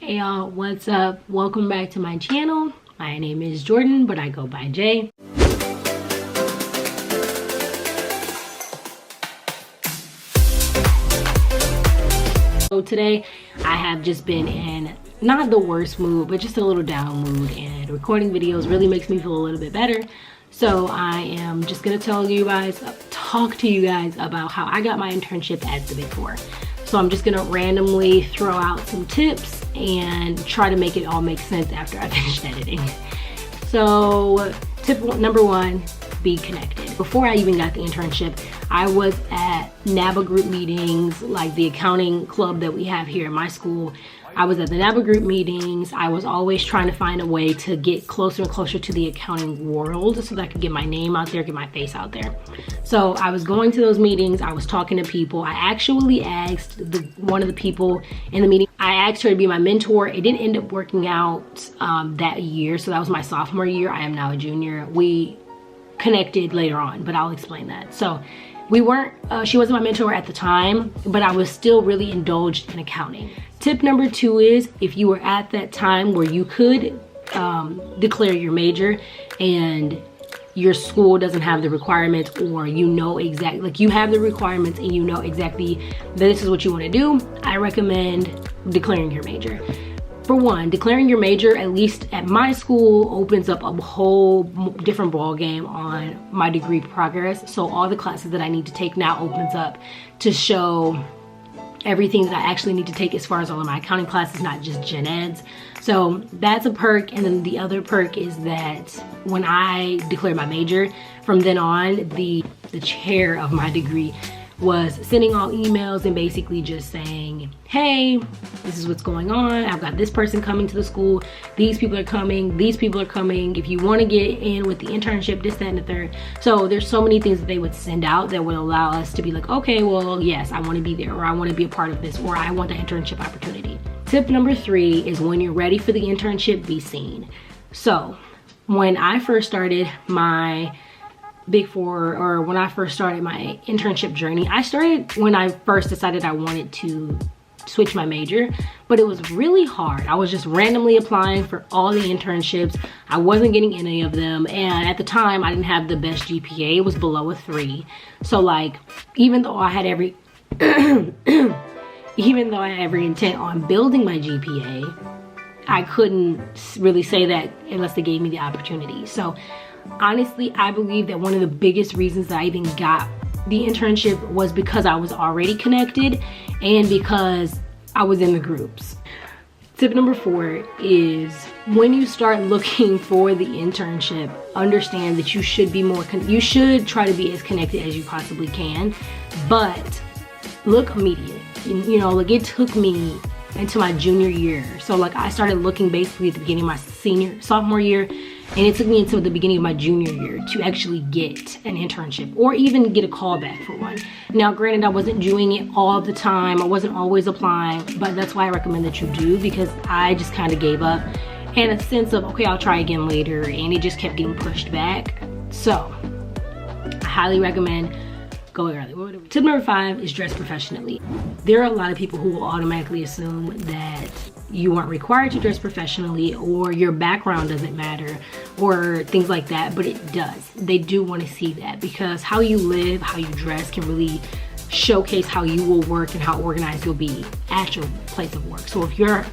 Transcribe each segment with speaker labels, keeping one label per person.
Speaker 1: Hey y'all, what's up? Welcome back to my channel. My name is Jordan, but I go by Jay. So today I have just been in not the worst mood, but just a little down mood, and recording videos really makes me feel a little bit better. So I am just gonna talk to you guys about how I got my internship at the Big Four. So I'm just gonna randomly throw out some tips and try to make it all make sense after I finish editing. So tip number one, be connected. Before I even got the internship, I was at NABA group meetings, like the accounting club that we have here at my school. I was at the NABA group meetings. I was always trying to find a way to get closer and closer to the accounting world so that I could get my name out there, get my face out there. So I was going to those meetings, I was talking to people. I actually asked one of the people in the meeting, I asked her to be my mentor. It didn't end up working out that year. So that was my sophomore year. I am now a junior. We connected later on, but I'll explain that. So we weren't, she wasn't my mentor at the time, but I was still really indulged in accounting. Tip number two is, if you were at that time where you could declare your major and your school doesn't have the requirements, or you know exactly, like you have the requirements and you know exactly that this is what you want to do, I recommend declaring your major. For one, declaring your major, at least at my school, opens up a whole different ball game on my degree progress. So all the classes that I need to take now opens up to show everything that I actually need to take as far as all of my accounting classes, not just gen eds. So that's a perk. And then the other perk is that when I declared my major, from then on, the chair of my degree was sending all emails and basically just saying, hey, this is what's going on. I've got this person coming to the school. These people are coming. These people are coming. If you want to get in with the internship, this, that, and the third. So there's so many things that they would send out that would allow us to be like, okay, well, yes, I want to be there, or I want to be a part of this, or I want the internship opportunity. Tip number three is, when you're ready for the internship, be seen. So when I first started my Big Four, or when I first started my internship journey, I started when I first decided I wanted to switch my major, but it was really hard. I was just randomly applying for all the internships. I wasn't getting any of them, and at the time I didn't have the best GPA. It was below a 3. So like, even though I had every even though I had every intent on building my GPA, I couldn't really say that unless they gave me the opportunity. So honestly, I believe that one of the biggest reasons that I even got the internship was because I was already connected and because I was in the groups. Tip number four is, when you start looking for the internship, understand that you should be you should try to be as connected as you possibly can, but look immediate. You know, like, it took me into my junior year. So like, I started looking basically at the beginning of my sophomore year, and it took me until the beginning of my junior year to actually get an internship, or even get a call back for one. Now, granted, I wasn't doing it all the time. I wasn't always applying, but that's why I recommend that you do, because I just kind of gave up, and a sense of, okay, I'll try again later, and it just kept getting pushed back. So I highly recommend going early. Tip number five is dress professionally. There are a lot of people who will automatically assume that you aren't required to dress professionally, or your background doesn't matter, or things like that, but it does. They do want to see that, because how you live, how you dress can really showcase how you will work and how organized you'll be at your place of work. So if your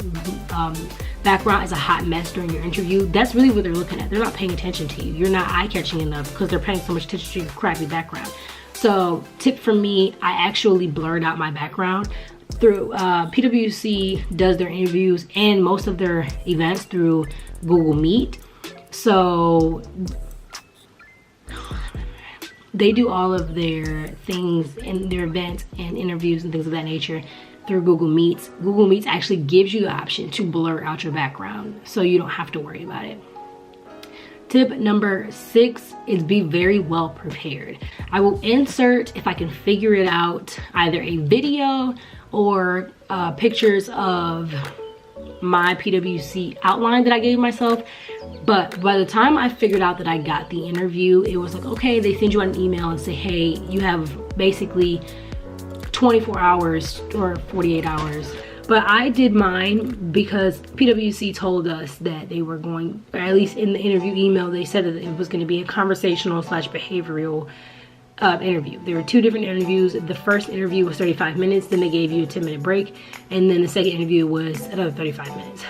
Speaker 1: background is a hot mess during your interview, that's really what they're looking at. They're not paying attention to you. You're not eye-catching enough because they're paying so much attention to your crappy background. So tip from me, I actually blurred out my background. Through PwC does their interviews and most of their events through Google Meet. So they do all of their things and their events and interviews and things of that nature through Google Meets. Google Meets actually gives you the option to blur out your background, so you don't have to worry about it. Tip number 6 is, be very well prepared. I will insert, if I can figure it out, either a video or pictures of my PwC outline that I gave myself. But by the time I figured out that I got the interview, it was like, okay, they send you an email and say, hey, you have basically 24 hours or 48 hours But I did mine because PwC told us that they were going, or at least in the interview email, they said that it was going to be a conversational / behavioral interview. There were 2 different interviews. The first interview was 35 minutes, then they gave you a 10-minute break, and then the second interview was another 35 minutes.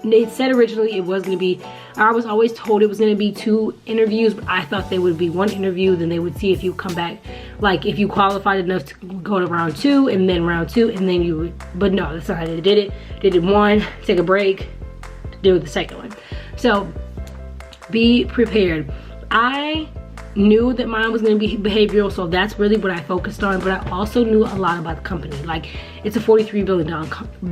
Speaker 1: They said originally it was going to be, I was always told it was going to be 2 interviews, but I thought they would be 1 interview, then they would see if you come back, like if you qualified enough to go to round 2, and then round 2, and then you would, but no, that's not how they did it. They did 1, take a break, do the second one. So be prepared. I knew that mine was going to be behavioral, so that's really what I focused on, but I also knew a lot about the company. Like, it's a $43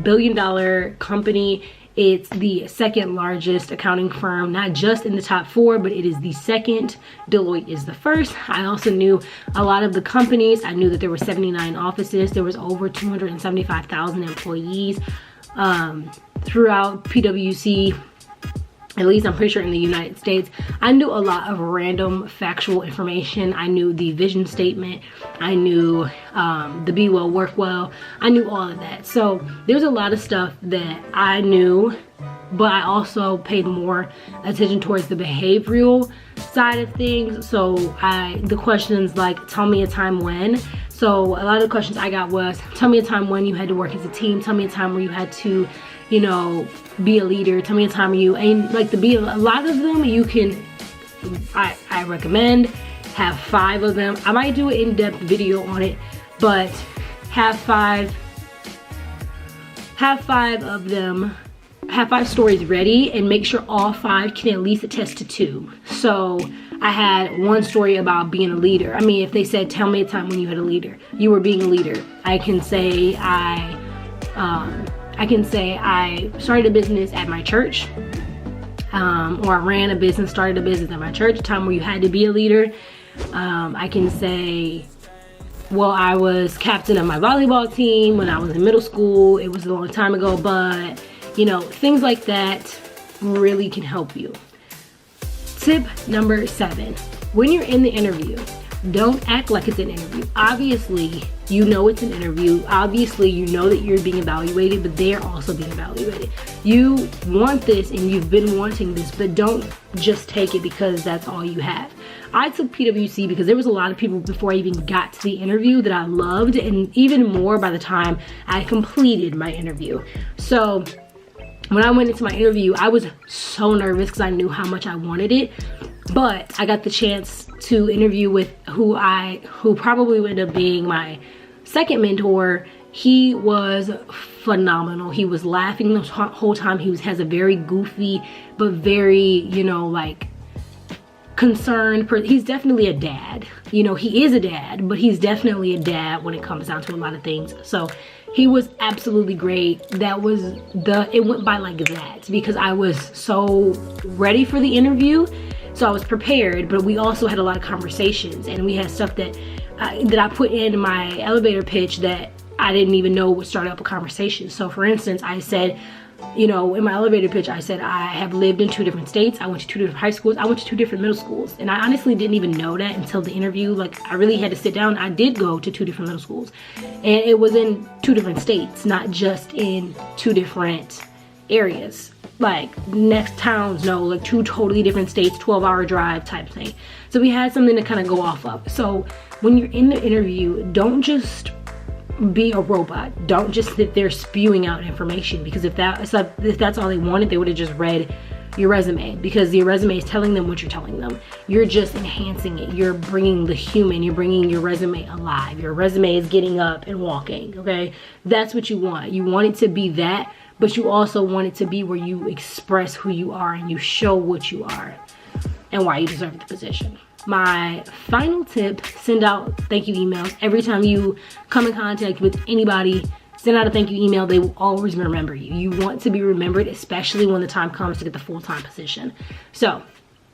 Speaker 1: billion company. It's the 2nd largest accounting firm, not just in the top 4, but it is the 2nd. Deloitte is the 1st. I also knew a lot of the companies. I knew that there were 79 offices. There was over 275,000 employees throughout PwC. At least I'm pretty sure in the United States. I knew a lot of random factual information. I knew the vision statement. I knew the be well, work well. I knew all of that. So there's a lot of stuff that I knew, but I also paid more attention towards the behavioral side of things. So the questions like, tell me a time when. So a lot of the questions I got was, tell me a time when you had to work as a team. Tell me a time where you had to, you know, be a leader. Tell me a time where you, and like a lot of them you can, I recommend have 5 of them. I might do an in-depth video on it, but have 5 of them, have 5 stories ready, and make sure all 5 can at least attest to 2. So I had 1 story about being a leader. I mean, if they said, tell me a time when you had a leader, you were being a leader. I can say I started a business at my church, or I ran a business, started a business at my church, a time where you had to be a leader. I can say, well, I was captain of my volleyball team when I was in middle school. It was a long time ago, but you know, things like that really can help you. Tip number 7, when you're in the interview, don't act like it's an interview. Obviously, you know it's an interview. Obviously, you know that you're being evaluated, but they're also being evaluated. You want this and you've been wanting this, but don't just take it because that's all you have. I took PwC because there was a lot of people before I even got to the interview that I loved, and even more by the time I completed my interview. So when I went into my interview, I was so nervous because I knew how much I wanted it. But I got the chance to interview with who probably would end up being my 2nd mentor. He was phenomenal. He was laughing the whole time. He has a very goofy, but very, you know, like concerned. He's definitely a dad. You know, he is a dad, but he's definitely a dad when it comes down to a lot of things. So he was absolutely great. It went by like that because I was so ready for the interview. So I was prepared, but we also had a lot of conversations, and we had stuff that I put in my elevator pitch that I didn't even know would start up a conversation. So for instance, I said, you know, in my elevator pitch, I said I have lived in 2 different states. I went to 2 different high schools. I went to 2 different middle schools. And I honestly didn't even know that until the interview. Like, I really had to sit down. I did go to 2 different middle schools, and it was in 2 different states, not just in 2 different areas. Like next towns, no, like 2 totally different states, 12-hour drive type thing. So we had something to kind of go off of. So when you're in the interview, don't just be a robot. Don't just sit there spewing out information, because if that's all they wanted, they would have just read your resume, because your resume is telling them what you're telling them. You're just enhancing it. You're bringing the human, you're bringing your resume alive. Your resume is getting up and walking, okay? That's what you want. You want it to be that, but you also want it to be where you express who you are and you show what you are and why you deserve the position. My final tip, send out thank you emails. Every time you come in contact with anybody, send out a thank you email. They will always remember you. You want to be remembered, especially when the time comes to get the full-time position. So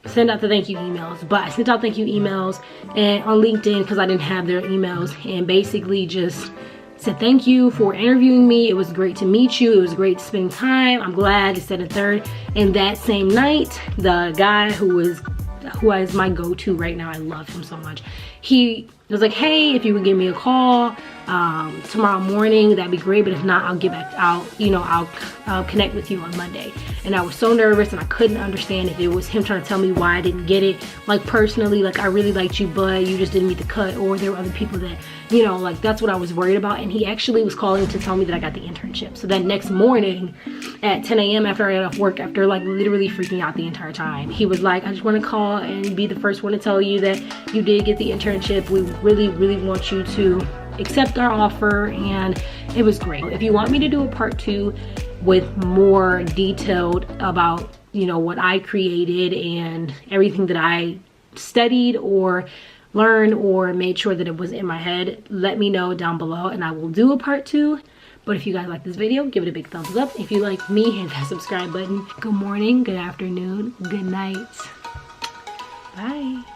Speaker 1: send out the thank you emails. But I sent out thank you emails and on LinkedIn because I didn't have their emails, and basically just said thank you for interviewing me. It was great to meet you. It was great to spend time. I'm glad, it's a third. And that same night, the guy who is my go-to right now, I love him so much, he It was like, hey, if you would give me a call tomorrow morning, that'd be great. But if not, I'll get back. I'll connect with you on Monday. And I was so nervous, and I couldn't understand if it was him trying to tell me why I didn't get it. Like personally, like I really liked you, but you just didn't meet the cut, or there were other people that, you know, like that's what I was worried about. And he actually was calling to tell me that I got the internship. So that next morning at 10 a.m. after I got off work, after like literally freaking out the entire time, he was like, I just want to call and be the first one to tell you that you did get the internship. We really, really want you to accept our offer. And it was great. If you want me to do a part 2 with more detailed about, you know, what I created and everything that I studied or learned or made sure that it was in my head, let me know down below and I will do a part 2. But if you guys like this video, give it a big thumbs up. If you like me, hit that subscribe button. Good morning, good afternoon, good night. Bye.